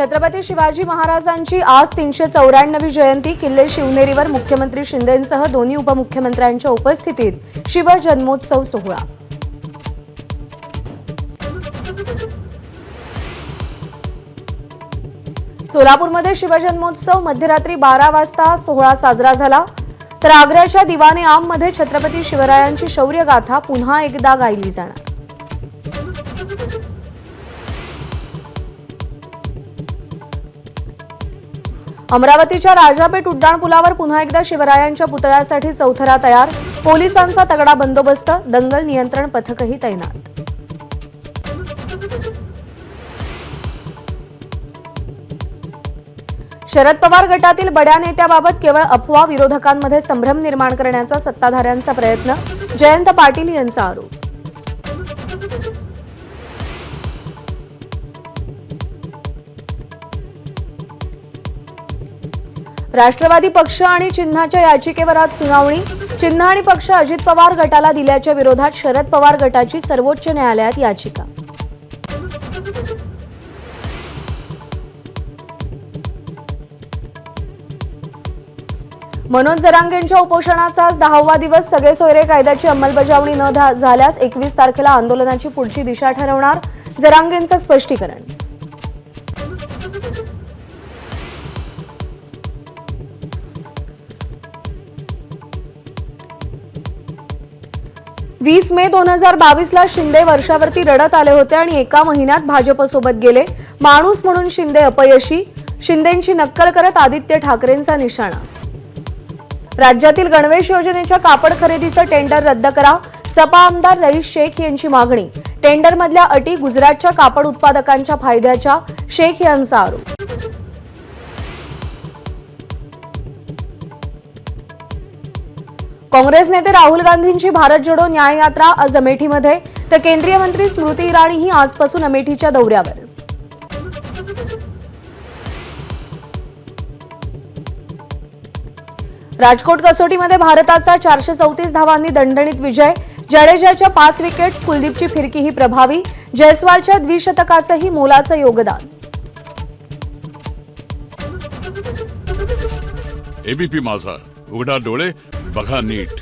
छत्रपती शिवाजी महाराजांची आज 394वी जयंती किल्ले शिवनेरीवर मुख्यमंत्री शिंदेंसह दोन्ही उपमुख्यमंत्र्यांच्या उपस्थितीत शिवजन्मोत्सव सोहळा। सोलापूरमध्ये शिवजन्मोत्सव मध्यरात्री 12 वाजता सोहळा साजरा झाला। तर आग्र्याच्या दिवाने आममध्ये छत्रपती शिवरायांची शौर्यगाथा पुन्हा एकदा गायली जाणार। अमरावतीच्या राजापेठ उड्डाणपुलावर पुन्हा एकदा शिवरायांच्या पुतळ्यासाठी चौथरा तयार। पोलिसांचा तगडा बंदोबस्त, दंगल नियंत्रण पथकही तैनात। शरद पवार गटातील बड्या नेत्याबाबत केवळ अफवा, विरोधकांमध्ये संभ्रम निर्माण करण्याचा सत्ताधाऱ्यांचा प्रयत्न, जयंत पाटील यांचा आरोप। राष्ट्रवादी पक्ष आणि चिन्हाच्या याचिकेवर आज सुनावणी। चिन्ह आणि पक्ष अजित पवार गटाला दिल्याच्या विरोधात शरद पवार गटाची सर्वोच्च न्यायालयात याचिका। मनोज जरांगेंच्या उपोषणाचा आज 10वा दिवस। सगळे सोयरे कायद्याची अंमलबजावणी न झाल्यास 21 तारखेला आंदोलनाची पुढची दिशा ठरवणार, जरांगेंचं स्पष्टीकरण। 20 मे 2022ला शिंदे वर्षावरती रडत आले होते आणि एका महिन्यात भाजपसोबत गेले। माणूस म्हणून शिंदे अपयशी, शिंदेंची नक्कल करत आदित्य ठाकरेंचा निशाणा। राज्यातील गणवेश योजनेच्या कापड खरेदीचं टेंडर रद्द करा, सपा आमदार रईस शेख यांची मागणी। टेंडरमधल्या अटी गुजरातच्या कापड उत्पादकांच्या फायद्याच्या, शेख यांचा आरोप। काँग्रेस नेते राहुल गांधींची भारत जोडो न्याय यात्रा आज अमेठीमध्ये, तर केंद्रीय मंत्री स्मृती इराणीही आजपासून अमेठीच्या दौऱ्यावर। राजकोट कसोटीमध्ये भारताचा 434 धावांनी दणदणीत विजय। जडेजाच्या 5 विकेट्स, कुलदीपची फिरकीही प्रभावी, जयस्वालच्या द्विशतकाचंही मोलाचं योगदान। एबीपी माझा, उघडा डोळे बघा नीट।